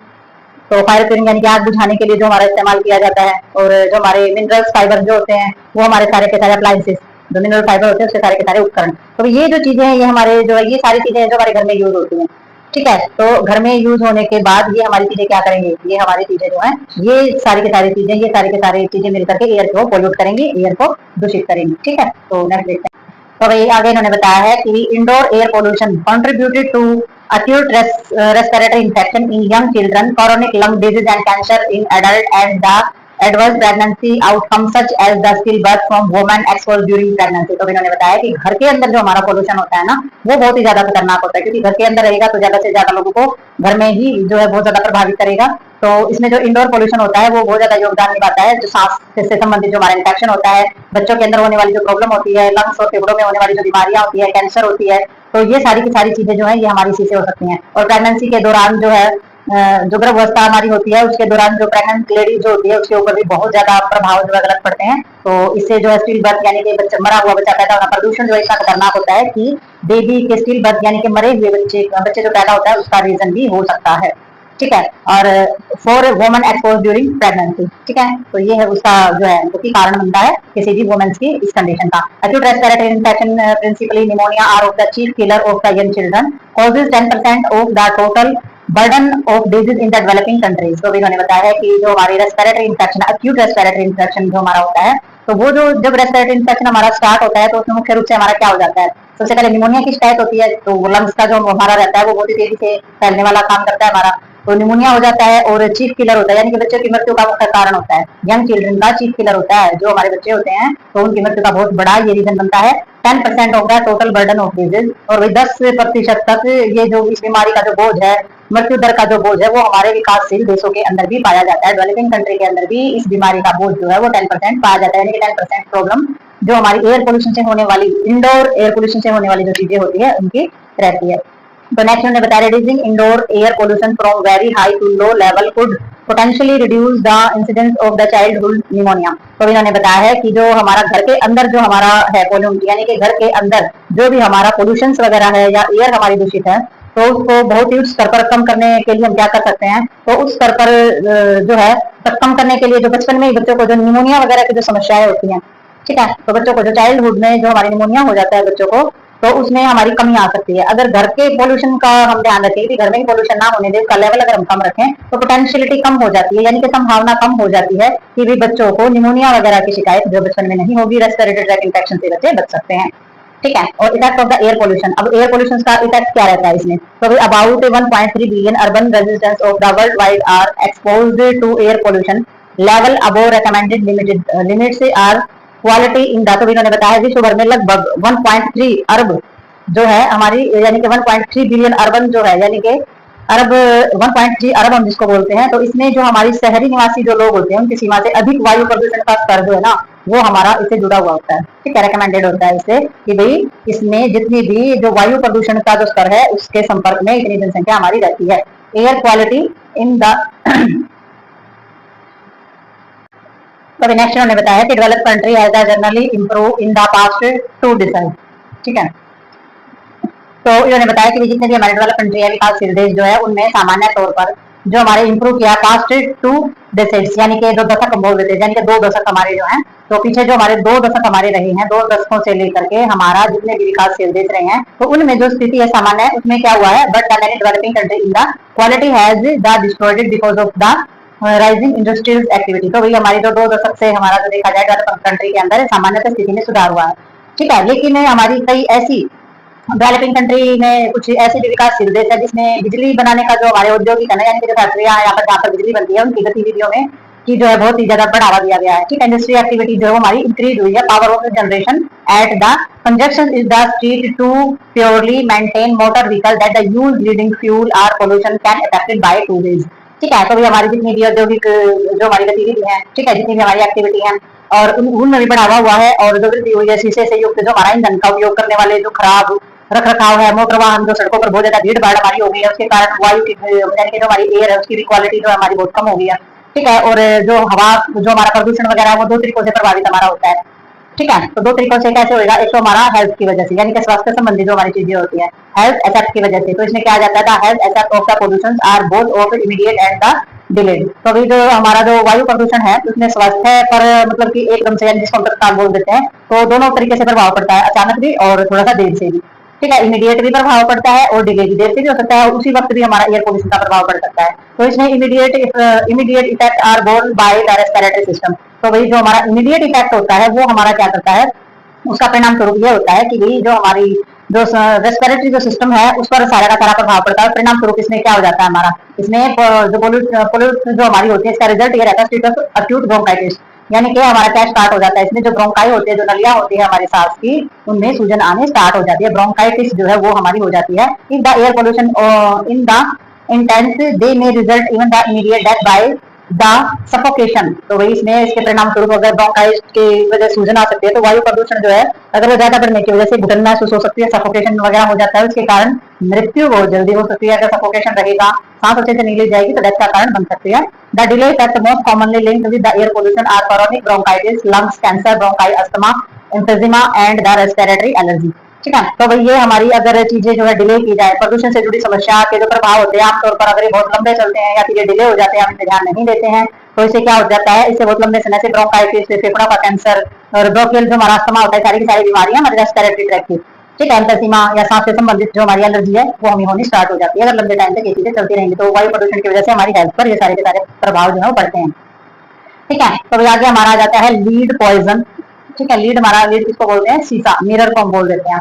तो फायर क्योरिंग यानी कि आग बुझाने के लिए जो हमारा इस्तेमाल किया जाता है। और जो हमारे मिनरल्स फाइबर जो होते हैं, वो हमारे सारे के सारे अप्लायंसेस जो मिनरल फाइबर होते हैं, उसके सारे के सारे उपकरण। तो ये जो चीजें हैं, ये हमारे जो ये सारी चीजें जो हमारे घर में यूज होती हैं। ठीक है, तो घर में यूज होने के बाद ये हमारी चीजें क्या करेंगे, ये हमारी चीजें जो है, ये सारी की सारी चीजें, ये सारी की सारी चीजें मिलकर के एयर को पोल्यूट करेंगी, एयर को दूषित करेंगी। ठीक है, तो नेक्स्ट देखते हैं। तो भाई आगे इन्होंने बताया है कि indoor air pollution contributed to acute respiratory infection in young children, chronic lung disease and cancer in adult, and the adverse pregnancy outcomes such as the stillbirth from women exposed during pregnancy। तो इन्होंने बताया कि घर के अंदर जो हमारा पोल्यूशन होता है ना, वो बहुत ही ज्यादा खतरनाक होता है, क्योंकि घर के अंदर रहेगा तो ज्यादा से ज्यादा लोगों को घर में ही जो है बहुत ज्यादा प्रभावित करेगा। तो इसमें जो इंडोर पोल्यूशन होता है वो बहुत ज्यादा योगदान निभाता है, जो सांस से संबंधित जो हमारा इन्फेक्शन होता है, बच्चों के अंदर होने वाली जो प्रॉब्लम होती है, लंग्स और फेफड़ों में होने वाली जो बीमारियां होती है, कैंसर होती है, तो ये सारी की सारी चीजें जो है ये हमारी इसी से हो सकती हैं। और प्रेगनेंसी के दौरान जो है, जो गर्भावस्था हमारी होती है, उसके दौरान जो प्रेग्नेंट लेडी जो होती है, उसके ऊपर भी बहुत ज्यादा प्रभाव जो है गलत पड़ते हैं। तो इससे जो है स्टिल बर्थ यानी कि बच्चा मरा हुआ बच्चा पैदा होना, प्रदूषण जो इतना खतरनाक होता है कि बेबी के स्टिल बर्थ यानी कि मरे हुए बच्चे जो पैदा होता है, उसका रीजन भी हो सकता है। ठीक है, और for woman expose during pregnancy. ठीक है, तो ये है उसका जो है जो कि कारण बनता है किसी भी वुमेन्स की इस कंडीशन का। Acute respiratory infection principally pneumonia are of the chief killer of the young children, causes 10% of the total burden of disease in the developing countries. तो भी उन्होंने बताया है कि जो हमारी respiratory infection, acute respiratory infection जो हमारा होता है, तो वो जो जब रेस्पिरेटरी इन्फेक्शन हमारा स्टार्ट होता है तो उसमें मुख्य रूप से हमारा क्या हो जाता है, सबसे पहले निमोनिया की शिकायत होती है। तो लंग्स का जो हमारा रहता है वो बहुत ही तेजी से फैलने वाला काम करता है हमारा, तो निमोनिया हो जाता है। और चीफ किलर होता है, यानी कि बच्चों की मृत्यु का मुख्य कारण होता है, यंग चिल्ड्रन का चीफ किलर होता है। जो हमारे बच्चे होते हैं तो उनकी मृत्यु का बहुत बड़ा ये रीजन बनता है। 10% of the total burden of disease, और वही 10% तक ये जो इस बीमारी का जो बोझ है, मृत्यु दर का जो बोझ है, वो हमारे विकासशील देशों के अंदर भी पाया जाता है। डेवलपिंग कंट्री के अंदर भी इस बीमारी का बोझ जो है वो 10% पाया जाता है, यानी कि 10% प्रॉब्लम जो हमारी एयर पोल्यूशन से होने वाली, इंडोर एयर पोल्यूशन से होने वाली जो चीजें होती है उनकी रहती है। तो नेक्स्ट उन्होंने बताया reducing indoor air pollution from very high to low level could potentially reduce the incidence of the childhood pneumonia. तो इन्होंने बताया है कि जो हमारा घर के अंदर जो हमारा है पोल्यूशन, यानी कि घर के अंदर जो भी हमारा पोल्यूशन वगैरह है या एयर हमारी दूषित है, तो उसको बहुत ही उच्च स्तर पर कम करने के लिए हम क्या कर सकते हैं, तो उस स्तर पर जो है कम करने के लिए जो बचपन में ही बच्चों को जो निमोनिया वगैरह की जो समस्याएं होती हैं, ठीक है, तो बच्चों को जो चाइल्डहुड में जो हमारी निमोनिया हो जाता है बच्चों को, तो उसमें हमारी कमी आ सकती है। अगर घर के पोल्यूशन का हम ध्यान रखें कि घर में ही पोल्यूशन ना होने दें, उसका लेवल अगर हम कम रखें तो पोटेंशियलिटी कम हो जाती है, यानी कि संभावना कम हो जाती है कि भी बच्चों को निमोनिया वगैरह की शिकायत जो बचपन में नहीं होगी, रेस्पिरेटरी ट्रैक इन्फेक्शन से बच्चे बच सकते हैं। ठीक है, और effect of the air pollution, अब एयर पोल्यूशन का इफेक्ट क्या रहता है इसमें, तो about 1.3 billion urban residents of the world wide are exposed to air pollution level above recommended limits air quality in the. तो इन्होंने बताया विश्व भर में लगभग 1.3 अरब जो है हमारी, यानी कि 1.3 बिलियन अर्बन जो है, यानी कि अरब 1.3 अरब हम जिसको बोलते हैं, तो इसमें जो हमारी शहरी निवासी जो लोग होते हैं उनकी सीमा से अधिक वायु प्रदूषण का स्तर जो है ना, वो हमारा इससे जुड़ा हुआ होता है। ठीक है, रिकमेंडेड होता है इससे कि भाई इसमें जितनी भी जो वायु प्रदूषण का जो स्तर है उसके संपर्क में इतनी जनसंख्या हमारी रहती है। एयर क्वालिटी इन द तो नेक्स्ट उन्होंने बताया कि develop country has generally improve in the past 2 decide. ठीक है, तो इन्होंने बताया कि जितने भी हमारे डेवलप कंट्री है, विकासशील देश जो है, उनमें सामान्य तौर पर जो हमारे इंप्रूव किया पास्ट 2 डिसाइड्स, यानी कि 2 दशक बोल देते हैं, यानी कि 2 दशक हमारे जो हैं, तो पीछे जो हमारे 2 दशक हमारे रहे हैं, 2 दशकों से लेकर के हमारा जितने भी विकासशील देश रहे हैं, तो उनमें जो स्थिति है सामान्य है, उसमें क्या हुआ है, but the many developing country in the quality has the destroyed because of the rising industrial activity. तो वही हमारी जो 2 दशक से हमारा जो देखा जाए डेवलपिंग कंट्री के अंदर सामान्य स्थिति में सुधार हुआ है। ठीक है, लेकिन हमारी कई ऐसी डेवलपिंग कंट्री में कुछ ऐसे भी विकासशील देश है जिसमें बिजली बनाने का जो हमारे औद्योगिक है, यानी कि जो फैक्ट्रियां यहाँ पर जहाँ पर बिजली बनती है उनकी गतिविधियों में की जो है बहुत ही ज्यादा बढ़ावा दिया गया है। ठीक है, इंडस्ट्री एक्टिविटी जो है हमारी इंक्रीज हुई है। Power of generation at the conjunction is the street to purely maintain motor vehicle that the use leading fuel are pollution can affected by 2 ways. ठीक है, तो भी हमारी जितनी भी औद्योगिक जो हमारी गतिविधि है, ठीक है, जितनी भी हमारी एक्टिविटी है और उनमें भी बढ़ावा हुआ है, और जो वृद्धि हुई है शीशे से युक्त जो हमारा ईंधन का उपयोग करने वाले जो खराब रख रखाव है, मोटर वाहन जो सड़कों पर बहुत ज्यादा भीड़ भाड़ हमारी हो गई है, उसके कारण वायु की यानी कि जो हमारी एयर है उसकी भी क्वालिटी जो है हमारी बहुत कम हो गई है। ठीक है, और जो हवा जो हमारा प्रदूषण वगैरह है वो 2 तरीकों से प्रभावित हमारा होता है। ठीक है, तो 2 तरीकों से कैसे होगा, एक तो हमारा हेल्थ की वजह से, यानी कि स्वास्थ्य संबंधी जो हमारी चीजें होती है, हेल्थ इफेक्ट की वजह से। तो इसमें क्या आ जाता है, health effect of the pollution are both of immediate and the delayed. तो अभी जो हमारा जो वायु प्रदूषण है उसमें स्वास्थ्य पर मतलब कि एकदम से, यानी जिसको हम तत्काल बोल देते हैं, तो दोनों तरीके से प्रभाव पड़ता है, अचानक भी और थोड़ा सा देर से भी। ठीक है, इमीडिएट भी प्रभाव पड़ता है और डिले भी देर से भी हो सकता है, उसी वक्त भी हमारा एयर पोल्यूशन का प्रभाव पड़ सकता है। तो इसमें immediate effect are borne by the respiratory system. तो वही जो हमारा इमीडिएट इफेक्ट होता है वो हमारा क्या करता है, उसका परिणाम स्वरूप ये होता है कि भाई जो हमारी जो रेस्पिरेटरी जो सिस्टम है उस पर सारा का सारा प्रभाव पड़ता है। परिणाम स्वरूप इसमें क्या हो जाता है, हमारा इसमें जो पोल्यूट जो हमारी होती है इसका रिजल्ट ये रहता है स्टेट ऑफ अक्यूट ब्रोंकाइटिस, यानी कि हमारा क्या स्टार्ट हो जाता है, इसमें जो ब्रोंकाई होती है, जो नलियां होती है हमारे सांस की, उनमें सूजन आने स्टार्ट हो जाती है, ब्रोंकाइटिस जो है वो हमारी हो जाती है। If the air pollution in the intense they में result even the immediate death by the suffocation. तो वही इसमें इसके परिणाम स्वरूप अगर ब्रोंकाइटिस की वजह से सूजन आ सकती है, तो वायु प्रदूषण जो है अगर वो ज्यादा बढ़ने की वजह से घुटन महसूस हो सकती है, सफोकेशन वगैरह हो जाता है, उसके कारण मृत्यु बहुत जल्दी हो सकती है। अगर सफोकेशन रहेगा, सांस अच्छे से नहीं ली जाएगी तो डेथ का कारण बन सकती है। The delay effect most commonly linked with the air pollution are chronic bronchitis, lungs cancer, bronchi asthma, emphysema and the respiratory allergy. ठीक है, तो भाई ये हमारी अगर चीजें जो है डिले की जाए, प्रदूषण से जुड़ी समस्या के जो प्रभाव होते हैं आमतौर पर अगर ये बहुत लंबे चलते हैं या फिर ये डिले हो जाते हैं, हम ध्यान नहीं देते हैं, तो इससे क्या हो जाता है, इससे बहुत लंबे समय से ब्रोंकाइटिस, फेफड़ों का कैंसर और ब्रोंकियल जो हमारा अस्थमा होता है, सारी की सारी बीमारियां हमारे रेस्पिरेटरी ट्रैक की ठीक है, अंतरसीमा या सांस से संबंधित जो हमारी एलर्जी है वो हमें होनी स्टार्ट हो जाती है अगर लंबे टाइम तक ये चीजें चलती रहेंगी। तो वायु प्रदूषण की वजह से हमारी हेल्थ पर ये सारे के सारे प्रभाव जो है वो पड़ते हैं। ठीक है, तो आगे हमारा आ जाता है लीड पॉइजन। ठीक है, लीड हमारा लीड किसको बोलते हैं, शीशा, मिरर को हम बोल देते हैं।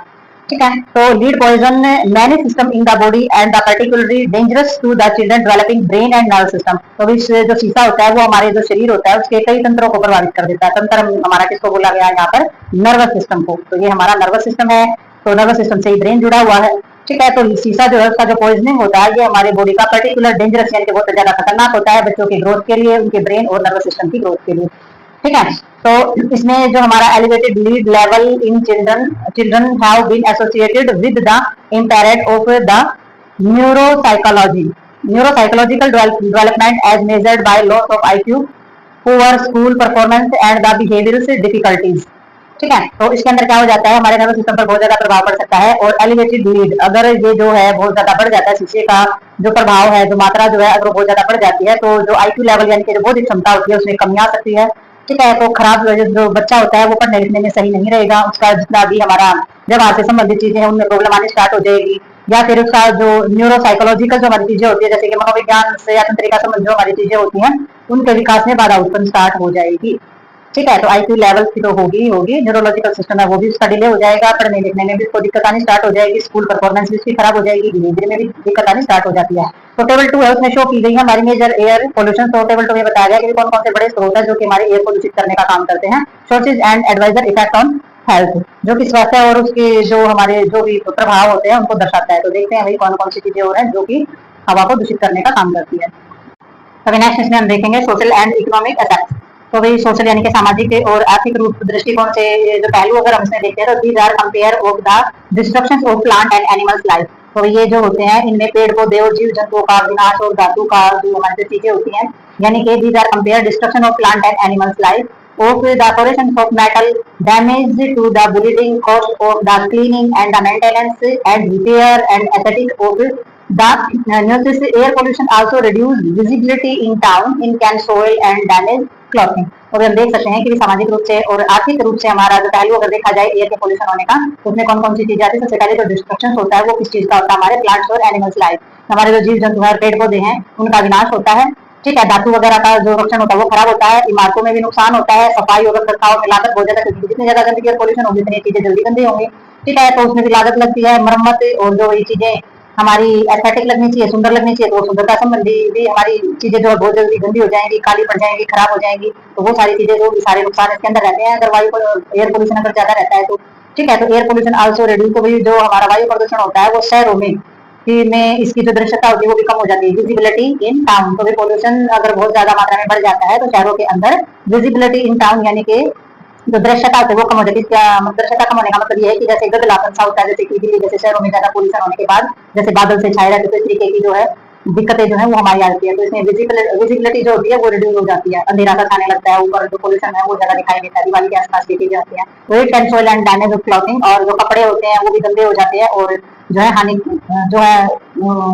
ठीक है, तो lead poison many system in the body and the particularly dangerous to the children developing brain and nerve system. तो इस जो शीशा होता है वो हमारे जो शरीर होता है उसके कई तंत्रों को प्रभावित कर देता है। तंत्र हमारा किसको बोला गया है यहाँ पर, नर्वस सिस्टम को। तो ये हमारा नर्वस सिस्टम है, तो नर्वस सिस्टम से ही ब्रेन जुड़ा हुआ है। ठीक है, तो शीशा जो है उसका जो पॉइजनिंग होता है ये हमारे बॉडी का पर्टिकुलर डेंजरस यानी कि बहुत ज्यादा खतरनाक होता है बच्चों की ग्रोथ के लिए, उनके ब्रेन और नर्वस सिस्टम की ग्रोथ के लिए। ठीक है, तो इसमें जो हमारा elevated lead level in children have been associated with the impairment of the neuropsychological development as measured by loss of IQ, poor school performance and the behavioural difficulties. ठीक है, तो इसके अंदर क्या हो जाता है, हमारे नर्वस सिस्टम पर बहुत ज्यादा प्रभाव पड़ सकता है। और एलिवेटेड लीड अगर ये जो है बहुत ज्यादा बढ़ जाता है, शीशे का जो प्रभाव है, जो मात्रा जो है अगर बहुत ज्यादा बढ़ जाती है तो जो आईक्यू लेवल यानी कि जो बौद्धिक क्षमता होती है उसमें कमी आ सकती है। ठीक है, तो खराब जो बच्चा होता है वो पढ़ने लिखने में सही नहीं रहेगा, उसका जितना भी हमारा व्यवहार से संबंधित चीजें हैं उनमें प्रॉब्लम आनी स्टार्ट हो जाएगी। या फिर उसका जो न्यूरोसाइकोलॉजिकल जो हमारी चीजें होती है जैसे कि मनोविज्ञान से या तंत्रिका संबंध जो हमारी चीजें होती हैं उनके विकास में बाधा उत्पन्न स्टार्ट हो जाएगी। ठीक है, तो आईक्यू लेवल की तो होगी न्यूरोलॉजिकल सिस्टम है वो भी उसका डिले हो जाएगा, पढ़ने लिखने में भी उसको दिक्कत आनी स्टार्ट हो जाएगी, स्कूल परफॉर्मेंस भी उसकी खराब हो जाएगी, बिहेवियर में भी दिक्कत आनी स्टार्ट हो जाती है। तो टेबल 2 है उसमें शो की गई है हमारी मेजर एयर पोल्यूशन। तो टेबल 2 में बताया गया कि कौन कौन से बड़े स्रोत है जो कि हमारे एयर पोल्यूशन करने का काम करते हैं। सोर्सेज एंड एडवाइजर इफेक्ट ऑन हेल्थ, जो कि स्वास्थ्य और उसके जो हमारे जो भी प्रभाव होते हैं उनको दर्शाता है। तो देखते हैं भाई कौन कौन सी चीजें हो रही है जो कि हवा को दूषित करने का काम करती है। तो नेक्स्ट इसमें हम देखेंगे सोशल एंड इकोनॉमिक इफेक्ट। तो भाई सोशल यानी कि सामाजिक और आर्थिक रूप दृष्टिकोण से जो पहलू अगर हम इसमें देखते हैं तो these are compare of the destruction of plant and animals life. तो ये जो होते हैं इनमें पेड़ पौधे और जीव जंतुओं का विनाश और धातु का जो हमारी चीजें होती हैं यानी कि these are compare destruction of plant and animals life of the operation of metal damage to the bleeding cost of the cleaning and the maintenance and repair and aesthetic of the air pollution also reduce visibility in town in can soil and damage clothing। तो हम देख सकते हैं कि सामाजिक रूप से और आर्थिक रूप से हमारा जो पहलू अगर देखा जाए एयर के पोल्यूशन होने का तो उसमें कौन कौन सी चीजें आती है। सबसे पहले जो डिस्ट्रक्शन होता है वो किस चीज का होता है, हमारे प्लांट्स और एनिमल्स लाइफ, हमारे जो जीव जंतु है पेड़ पौधे हैं उनका विनाश होता है। ठीक है, धातु वगैरह का जो रक्षण होता है वो खराब होता है, इमारतों में भी नुकसान होता है, सफाई और रखरखाव में लागत बहुत ज्यादा, जितनी ज्यादा गंदगी और पोल्यूशन होगी उतनी चीजें जल्दी गंदी होंगी। ठीक है, तो उसमें भी लागत लगती है, मरम्मत और जो ये चीजें हमारी एस्थेटिक लगनी चाहिए, सुंदर लगनी चाहिए, तो सुंदरता संबंधी भी हमारी चीजें जो है बहुत जल्दी गंदी हो जाएंगी, काली पड़ जाएंगी, खराब हो जाएंगी। तो वो सारी चीजें जो सारे नुकसान इसके अंदर रहते हैं अगर वायु एयर पोल्यूशन अगर ज्यादा रहता है तो। ठीक है, तो एयर पोल्यूशन आल्सो रिड्यूस, तो भी जो हमारा वायु प्रदूषण होता है वो शहरों में इसकी जो दृश्यता होती है वो भी कम हो जाती है, विजिबिलिटी इन टाउन। तो भी पोल्यूशन अगर बहुत ज्यादा मात्रा में बढ़ जाता है तो शहरों के अंदर विजिबिलिटी इन टाउन यानी कि जो दृश्यता होती है वो कम हो जाती है। दृश्यता कम होने का मतलब ये है कि जैसे गगलापन सा होता है, जैसे कि दिल्ली जैसे शहरों में ज्यादा पोल्यूशन होने के बाद जैसे बादल से छाए रहते तो इस तरीके की जो है दिक्कतें जो है वो हमारी आती है। तो इसमें विजिबिलिटी जो होती है वो रिड्यूस हो जाती है, अंधेरा सा छाने लगता है, ऊपर जो पोल्यूशन है वो ज्यादा दिखाई देता है, दिवाली के आसपास की चीजें होती है। Wet and soil and damage of clothing, और जो कपड़े होते हैं वो भी गंदे हो जाते हैं और जो है हानि जो है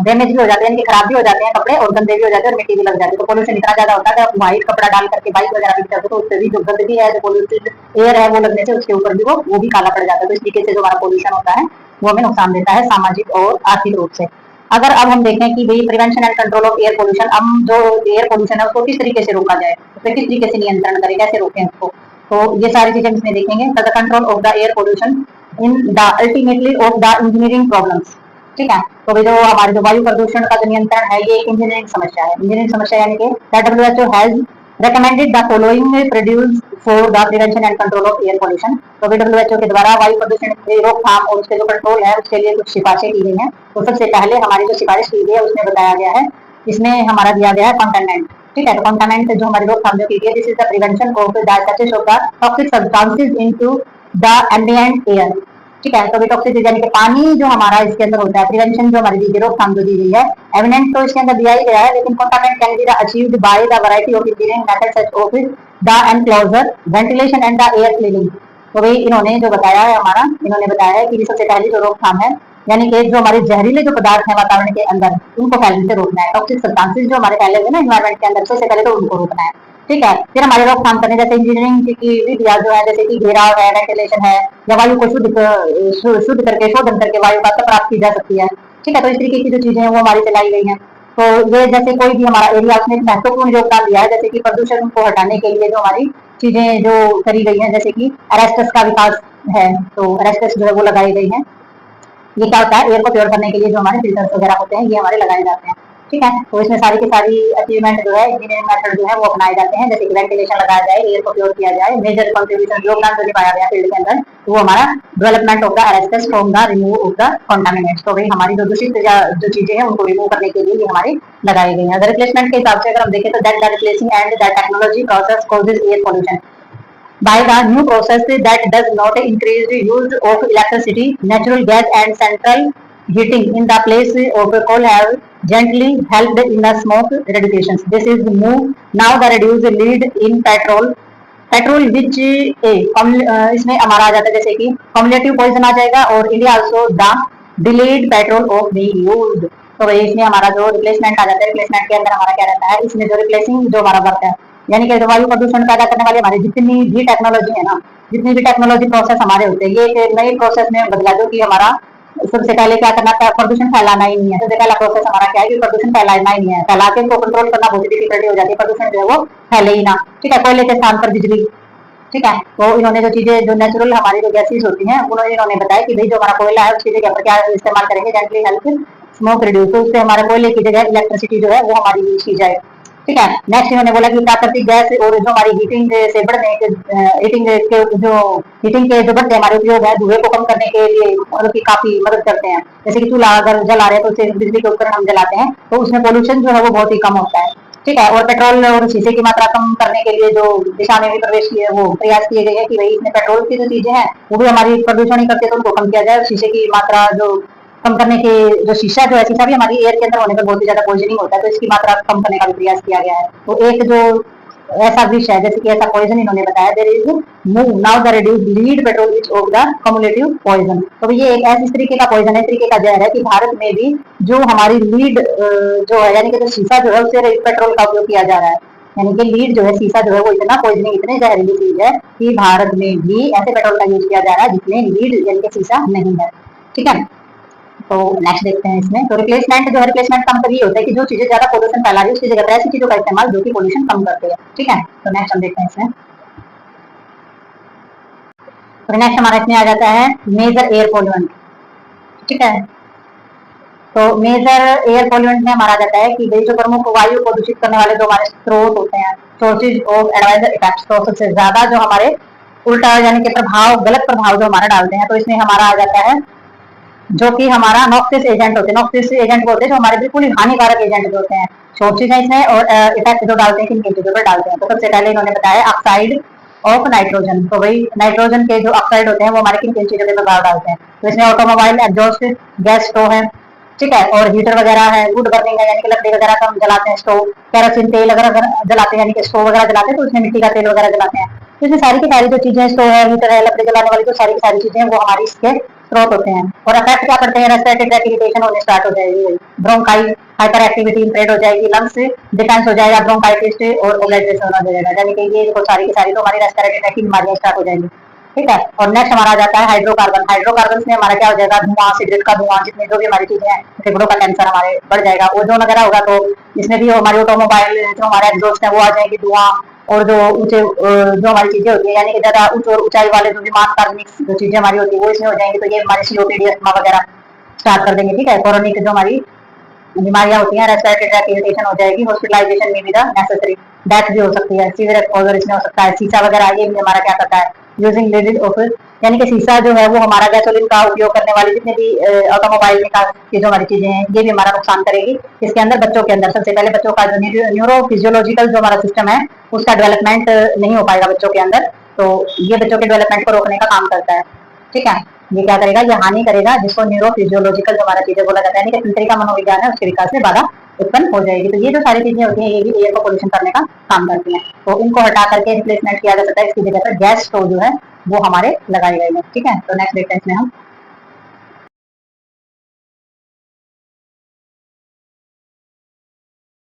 डैमेज भी हो जाते हैं, यानी कि खराब भी हो जाते हैं कपड़े और गंदे भी हो जाते हैं और मिट्टी भी लग जाती है। तो पोल्यूशन इतना ज्यादा होता है कि आप व्हाइट कपड़ा डाल करके बाइक वगैरह भी चलते तो उससे भी जो गंदगी है, जो पोल्यूटेड एयर है वो लगने से उसके ऊपर भी वो भी काला पड़ जाता है। तो इस तरीके से जो हमारा पोल्यूशन होता है वो हमें नुकसान देता है सामाजिक और आर्थिक रूप से। अगर अब हम देखें कि भाई prevention and control of air pollution, हम जो एयर पोल्यूशन है उसको किस तरीके से रोका जाए, उसे किस तरीके से नियंत्रण करें, कैसे रोकें उसको, तो ये सारी चीजें इसमें देखेंगे। The control of the air pollution in the ultimately of the engineering problems. ठीक है, तो जो हमारे जो वायु प्रदूषण का जो नियंत्रण है ये एक इंजीनियरिंग समस्या है। इंजीनियरिंग समस्या यानी कि WHO has recommended the following produce for the prevention and control of air pollution। तो WHO के द्वारा वायु प्रदूषण की रोकथाम और उसके जो कंट्रोल है उसके लिए कुछ सिफारिशें की गई हैं। तो सबसे पहले हमारी जो सिफारिश की गई है उसमें बताया गया है, इसमें हमारा दिया गया है कंटेनमेंट। ठीक है, तो कंटेनमेंट जो हमारी रोकथाम जो की गई है, this is the prevention of the such as of the toxic substances into the ambient air. ठीक है, तो भी टॉक्सिक यानी कि पानी जो हमारा इसके अंदर होता है, प्रिवेंशन जो हमारी दी गई रोकथाम जो दी गई है, एविडेंट तो इसके अंदर दिया ही गया है, लेकिन containment can be achieved by the variety of engineering methods such of the enclosure ventilation and the air cleaning. तो भाई इन्होंने जो बताया है हमारा, इन्होंने बताया है कि सबसे पहली जो रोकथाम है यानी कि जो हमारे जहरीले जो पदार्थ है वातावरण के अंदर उनको फैलने से रोकना है। टॉक्सिक सब्सटेंसेस जो हमारे फैले हुए ना एनवायरमेंट के अंदर, सबसे पहले तो उनको रोकना है। ठीक है। फिर हमारे रोकथाम करने जैसे इंजीनियरिंग की विधियां जो है, जैसे कि घेराव है, वेंटिलेशन है, या वायु को शुद्ध करके शोधन करके वायु का प्राप्त की जा सकती है। ठीक है, तो इस तरीके की जो चीजें हैं वो हमारी चलाई गई हैं। तो ये जैसे कोई भी हमारा एरिया उसने महत्वपूर्ण योगदान दिया है, जैसे कि प्रदूषण को हटाने के लिए जो हमारी चीजें जो करी गई हैं, जैसे कि एरेस्टस का विकास है, तो एरेस्टस जो है वो लगाई गई है। ये क्या होता है, एयर को प्योर करने के लिए जो हमारे फिल्टर्स वगैरह होते हैं ये हमारे लगाए जाते हैं। ठीक है, तो इसमें सारी की सारी अचीवमेंट जो है इंजीनियरिंग मेथड जो है वो अपनाए जाते हैं, जैसे कि वेंटिलेशन लगाया जाए, एयर को प्योर किया जाए। मेजर कंट्रीब्यूशन योगदान जो निभाया गया फील्ड के अंदर वो हमारा development of the arrests from the remove of the contaminants. तो भाई हमारी जो दूषित जो चीजें हैं उनको रिमूव करने के लिए ये हमारी लगाई गई है। अगर रिप्लेसमेंट के हिसाब से अगर हम देखें तो that the replacing and that technology process causes air pollution by the new process that does not increase the use of electricity, natural gas and central heating in the place of coal have gently helped in the smoke reduction. This is the move. Now the reduce lead in petrol which इसमें हमारा आ जाता है जैसे कि कम्युलेटिव पॉइजन आ जाएगा, और India also the delayed petrol of the used. तो भाई इसमें हमारा जो रिप्लेसमेंट आ जाता है, रिप्लेसमेंट के अंदर हमारा क्या रहता है, इसमें जो रिप्लेसिंग जो हमारा वर्क है, यानी कि जो वायु प्रदूषण पैदा करने वाली हमारी जितनी भी टेक्नोलॉजी है ना, जितनी भी टेक्नोलॉजी प्रोसेस हमारे होते हैं, ये एक नई प्रोसेस में बदला दो कि हमारा सबसे पहले क्या करना था, प्रदूषण फैलाना ही नहीं है। सबसे पहला प्रोसेस हमारा क्या है कि प्रदूषण फैलाना ही नहीं है, फैला के इसको कंट्रोल करना बहुत डिफिकल्टी हो जाती है, प्रदूषण जो है वो फैले ही ना। ठीक है, कोयले के स्थान पर बिजली। ठीक है, तो इन्होंने जो चीजें जो नेचुरल हमारी जो गैसेज होती हैं उन्होंने इन्होंने बताया कि भाई जो हमारा कोयला है उसकी जगह पर क्या इस्तेमाल करेंगे, जेंटली हेल्प स्मोक रिड्यूस, तो उससे हमारे कोयले की जगह इलेक्ट्रिसिटी जो है वो हमारी यूज की जाए। ठीक है, नेक्स्ट इन्होंने बोला कि प्राकृतिक गैस और जो हमारी हीटिंग से बढ़ने के हीटिंग के जो बढ़ते हमारे उपयोग है धुएं को कम करने के लिए मतलब की काफी मदद करते हैं। जैसे कि चूल्हा अगर जला रहे हैं तो उससे बिजली के उपकरण हम जलाते हैं तो उसमें पोल्यूशन जो है वो बहुत ही कम होता है। ठीक है, और पेट्रोल और शीशे की मात्रा कम करने के लिए जो दिशा में भी प्रवेश किए वो प्रयास किए गए हैं कि भाई इसमें पेट्रोल की जो चीजें हैं वो भी हमारी प्रदूषण ही करते हैं तो उनको कम किया जाए। शीशे की मात्रा जो कम करने के जो शीशा जो है, शीशा भी हमारी एयर के अंदर होने पर बहुत ही ज्यादा पॉइजनिंग होता है, तो इसकी मात्रा कम करने का भी प्रयास किया गया है। तो एक जो ऐसा विष है जैसे कि ऐसा पॉइजन इन्होंने बताया, there is move now the reduce lead petrol which of the cumulative poison. तो ये एक ऐसी तरीके का पॉइजन है, तरीके का जहर है कि भारत में भी जो हमारी लीड जो है यानी कि जो शीशा जो है उससे पेट्रोल का उपयोग किया जा रहा है, यानी कि लीड जो है शीशा जो है वो इतना पॉइजनिंग इतने जहरीली चीज है कि भारत में भी ऐसे पेट्रोल का यूज किया जा रहा है जिसमें लीड यानी कि शीशा नहीं है। ठीक है, तो नेक्स्ट देखते हैं इसमें। तो रिप्लेसमेंट जो है, रिप्लेसमेंट का मतलब ये होता है कि जो चीजें ज्यादा पोल्यूशन फैला रही है उसकी जगह पर ऐसी चीजों का इस्तेमाल जो कि पोल्यूशन कम करती है। ठीक है, तो नेक्स्ट हम देखते हैं इसमें। तो नेक्स्ट हमारा इसमें आ जाता है मेजर एयर पोल्यूएंट। ठीक है, तो मेजर एयर पोल्यूएंट में हमारा जाता है कि जो प्रमुख वायु को दूषित करने वाले जो हमारे स्रोत होते हैं, सोर्सेज ऑफ एडवाइजर इफेक्ट्स, तो सबसे ज्यादा जो हमारे उल्टा यानी कि प्रभाव, गलत प्रभाव जो हमारा डालते हैं, तो इसमें हमारा आ जाता है जो कि हमारा नॉक्सिस एजेंट होते हैं। नॉक्सिस एजेंट बोलते हैं जो हमारे बिल्कुल ही हानिकारक एजेंट होते हैं, सोर्सेज है इसमें, और इफेक्ट जो डालते हैं किन किन चीजों पर डालते हैं। तो सबसे पहले इन्होंने बताया ऑक्साइड ऑफ नाइट्रोजन। तो भाई नाइट्रोजन के जो ऑक्साइड होते हैं वो हमारे किन किन चीजों पर प्रभाव डालते हैं, तो इसमें ऑटोमोबाइल एग्जॉस्ट गैस स्टोव है। ठीक है, और हीटर वगैरह है, वुड बर्निंग है यानी कि लकड़ी वगैरह का हम जलाते हैं, स्टोव, केरोसिन तेल अगर जलाते हैं यानी कि स्टोव वगैरह जलाते हैं तो उसमें मिट्टी का तेल वगैरह जलाते हैं। तो इसमें सारी की सारी जो चीजें, स्टोव है, हीटर है, लकड़ी जलाने वाली, तो सारी की सारी चीजें वो हमारी इसके स्रोत होते हैं। और अफेक्ट क्या करते हैं, रेस्पिरेटरी ट्रैक इरिटेशन होने स्टार्ट हो जाएगी, ब्रोंकाई हाइपर एक्टिविटी इंप्रेड हो जाएगी, लंग्स डिफेंस हो जाएगा, ब्रोंकाइटिस और ओब्लेटरेशन हो जाएगा, यानी कि ये सारी की सारी तो हमारी रेस्पिरेटरी ट्रैक की बीमारियां स्टार्ट हो जाएंगी। ठीक है, और नेक्स्ट हमारा आ जाता है हाइड्रोकार्बन। हाइड्रोकार्बन में हमारा क्या हो जाएगा, धुआं, सिगरेट का धुआं, जितने जो भी हमारी चीजें हैं, फेफड़ों का कैंसर हमारे बढ़ जाएगा। ओजोन वगैरह होगा तो जिसमें भी हमारी ऑटोमोबाइल जो हमारे एग्जॉस्ट है वो आ जाएगी, धुआं, और जो ऊंचे जो हमारी चीजें होती है यानी कि ज्यादा उच्च और ऊंचाई वाले जो विमान कार्बनिक जो चीजें हमारी होती है वो इसमें हो जाएंगी, तो ये हमारे सीओपीडी अस्थमा वगैरह स्टार्ट कर देंगे। ठीक है, कोरोनिक जो हमारी बीमारियां होती हैं, रेस्पिरेटरी ट्रैक इरिटेशन हो जाएगी, हॉस्पिटलाइजेशन में भी द नेसेसरी डेथ भी हो सकती है, सीवियर एक्सपोजर इसमें हो सकता है। शीशा वगैरह ये भी हमारा क्या करता है, यूजिंग लिड ऑफ, यानी कि शीशा जो है वो हमारा गैसोलीन का उपयोग करने वाली जितने भी ऑटोमोबाइल की जो हमारी चीजें हैं ये भी हमारा नुकसान करेगी। इसके अंदर बच्चों के अंदर सबसे पहले बच्चों का जो न्यूरो फिजियोलॉजिकल जो हमारा सिस्टम है उसका डेवलपमेंट नहीं हो पाएगा बच्चों के अंदर, तो ये बच्चों के डेवलपमेंट को रोकने का काम करता है। ठीक है, ये क्या करेगा, ये हानि करेगा, जिसको न्यूरो फिजियोलॉजिकल जो हमारा चीजें बोला जाता है, यानी कि तंत्रिका मनोविज्ञान है उसके विकास में बाधा उत्पन्न हो जाएगी। तो ये जो सारी चीजें होती हैं ये भी एयर को पोल्यूशन करने का काम करती हैं, तो इनको हटा करके रिप्लेसमेंट किया जा सकता है, इसकी जगह पर गैस स्टोव जो है वो हमारे लगाए गए हैं। ठीक है, तो नेक्स्ट देखते हैं इसमें हम।